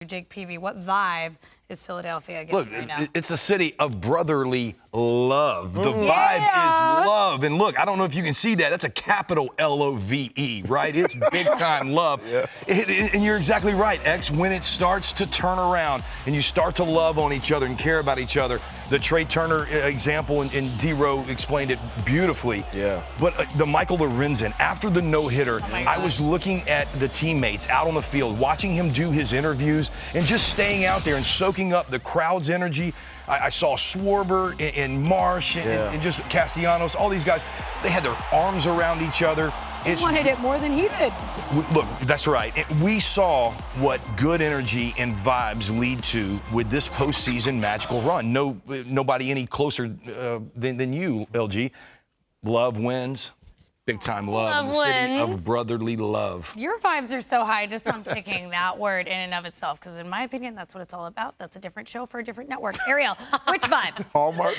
Jake Peavy, what vibe is Philadelphia getting right now? Look, it's a city of brotherly love. The vibe is love. And look, I don't know if you can see that. That's a capital L-O-V-E, right? It's big-time love. And you're exactly right, X. When it starts to turn around and you start to love on each other and care about each other, the Trey Turner example and D-Row explained it beautifully. Yeah. But the Michael Lorenzen, after the no-hitter, I was looking at the teammates out on the field, watching him do his interviews and just staying out there and soaking up the crowd's energy. I saw Schwarber and Marsh and just Castellanos, all these guys. They had their arms around each other. He wanted it more than he did. Look, that's right. We saw what good energy and vibes lead to with this postseason magical run. Nobody any closer than you, LG. Love wins. Big time love in the city of brotherly love. Your vibes are so high just on picking that word in and of itself, because in my opinion, that's what it's all about. That's a different show for a different network. Ariel, which vibe? Hallmark.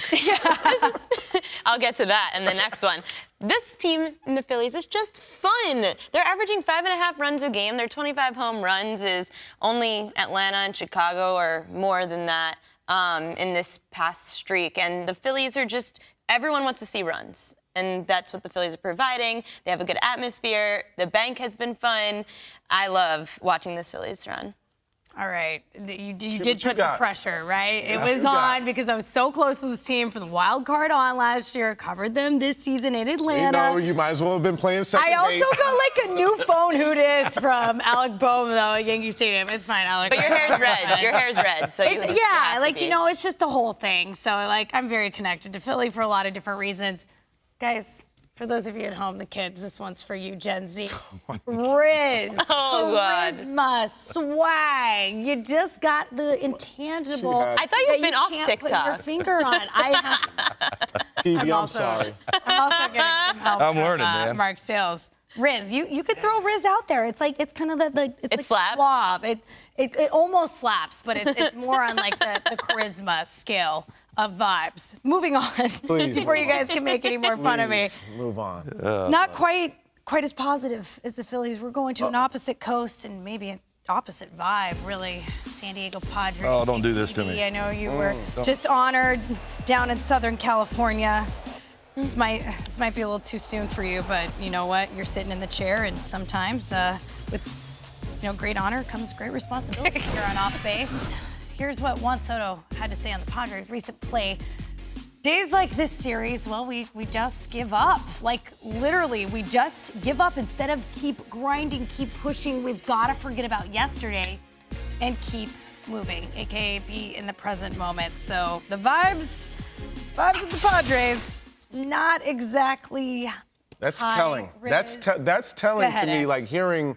I'll get to that in the next one. This team in the Phillies is just fun. They're averaging 5.5 runs a game. Their 25 home runs is only Atlanta and Chicago or more than that in this past streak. And the Phillies are just, everyone wants to see runs. And that's what the Phillies are providing. They have a good atmosphere. The bank has been fun. I love watching this Phillies run. All right. You did put the pressure, right? It was on because I was so close to this team from the wild card on last year, covered them this season in Atlanta. You know, you might as well have been playing second base. I also got like a new phone who dis from Alec Boehm, though, at Yankee Stadium. It's fine, Alec. But your hair's red. Your hair's red. So it's, yeah, like, you know, it's just a whole thing. So, like, I'm very connected to Philly for a lot of different reasons. Guys, for those of you at home, the kids, this one's for you, Gen Z. Riz, charisma, swag. You just got the intangible. I thought you've been off TikTok. Put your finger on. I have. Peavy, I'm sorry. I'm also getting some help I'm from, learning, man. Mark Sales. Riz, you could throw Riz out there. It's like it's kind of it like slaps. suave. It almost slaps, but it's more on like the charisma scale of vibes. Moving on, before you guys can make any more fun of me. Move on. Not quite as positive as the Phillies. We're going to an opposite coast and maybe an opposite vibe, really. San Diego Padres. Oh, don't do this to me. I know you were just honored down in Southern California. This might be a little too soon for you, but you know what? You're sitting in the chair, and sometimes with great honor comes great responsibility here on off base. Here's what Juan Soto had to say on the Padres' recent play. Days like this series, well, we just give up. Like, literally, we just give up instead of keep grinding, keep pushing. We've got to forget about yesterday and keep moving, a.k.a. be in the present moment. So the vibes of the Padres, not exactly That's high telling. Riz. That's telling to me, X. like hearing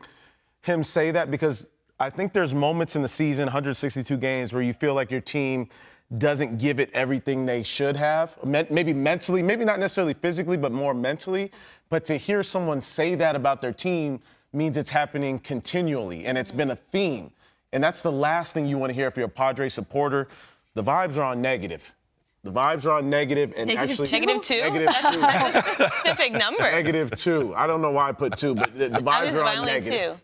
him say that, because I think there's moments in the season, 162 games, where you feel like your team doesn't give it everything they should have. Maybe mentally, maybe not necessarily physically, but more mentally. But to hear someone say that about their team means it's happening continually, and it's been a theme. And that's the last thing you want to hear if you're a Padres supporter. The vibes are on negative. The vibes are on negative, and actually -2? -2. That's a specific number. -2. I don't know why I put 2, but the vibes are on negative.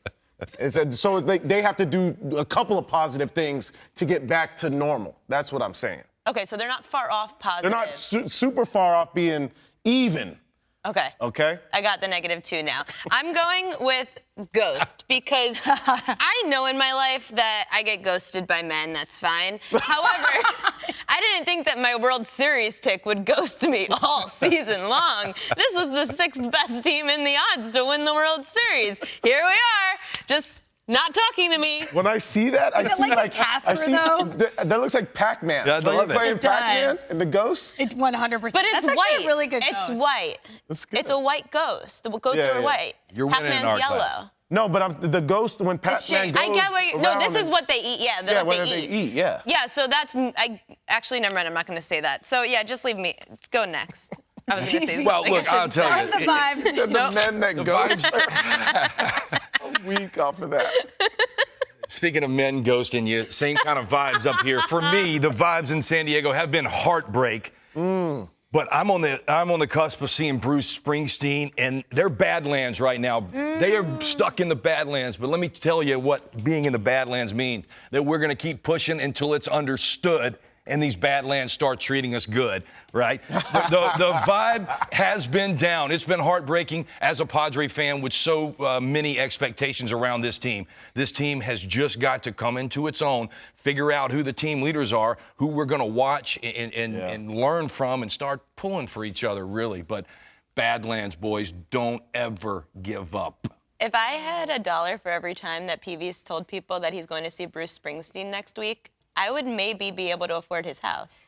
So they have to do a couple of positive things to get back to normal. That's what I'm saying. Okay, so they're not far off positive. They're not super far off being even. Okay. Okay? I got the -2 now. I'm going with ghost because I know in my life that I get ghosted by men. That's fine. However, I didn't think that my World Series pick would ghost me all season long. This was the 6th best team in the odds to win the World Series. Here we are, just not talking to me. When I see that, I see like Casper, though? That looks like Pac-Man. Yeah, I love it. Playing Pac-Man and the ghost. It's 100%. But it's That's white. actually a really good It's ghost. white. That's good. It's a white ghost. The ghosts are white. You're winning in Pac-Man's art yellow. class. No, but the ghost, when Pac-Man goes I get what you're, no, this is what they eat. Yeah, what they eat. Yeah. Yeah, so that's, actually, never mind, I'm not going to say that. So, yeah, just leave me. Let's go next. I was going to say Well, something. look, I'll tell Are you. the vibes? The men that ghost. A week off of that. Speaking of men ghosting you, same kind of vibes up here. For me, the vibes in San Diego have been heartbreak. But I'm on the cusp of seeing Bruce Springsteen, and they're Badlands right now. They are stuck in the Badlands. But let me tell you what being in the Badlands means. That we're going to keep pushing until it's understood, and these Badlands start treating us good, right? The vibe has been down. It's been heartbreaking as a Padre fan with so many expectations around this team. This team has just got to come into its own, figure out who the team leaders are, who we're going to watch and learn from and start pulling for each other, really. But Badlands, boys, don't ever give up. If I had $1 for every time that Peavy's told people that he's going to see Bruce Springsteen next week, I would maybe be able to afford his house.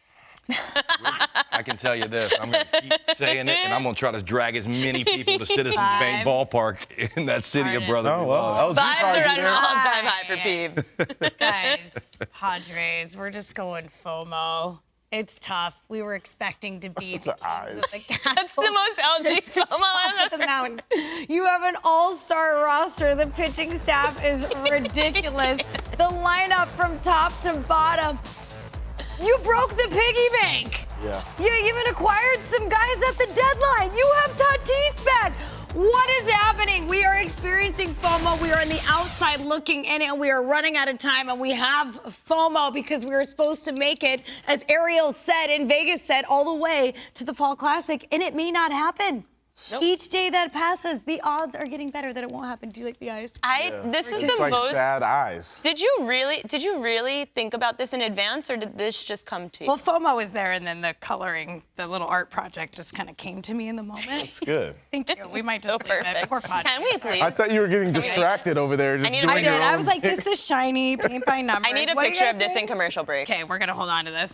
I can tell you this. I'm going to keep saying it, and I'm going to try to drag as many people to Citizens Bank Ballpark in that city of brotherly love. Vibes are at an all-time high for Peeve. Guys, Padres, we're just going FOMO. It's tough. We were expecting to beat the Kings of the Castle. That's the most LG FOMO I've the ever. mountain. You have an all-star roster. The pitching staff is ridiculous. The lineup from top to bottom. You broke the piggy bank. Yeah. You even acquired some guys at the deadline. You have Tatis back. What is happening? We are experiencing FOMO. We are on the outside looking in, and we are running out of time. And we have FOMO because we were supposed to make it, as Ariel said and Vegas said, all the way to the Fall Classic, and it may not happen. Nope. Each day that passes, the odds are getting better that it won't happen. Do you like the eyes? This is It's the like most. sad eyes. Did you really think about this in advance, or did this just come to you? Well, FOMO was there, and then the coloring, the little art project just kind of came to me in the moment. It's good. Thank you. We might just So leave it. perfect. Poor Padres. Can we please? I thought you were getting distracted over there. Just I need a doing I picture. your did. I own was like, thing. this is shiny, paint by numbers. I need a What do you picture guys of this think? in commercial break. Okay, we're going to hold on to this.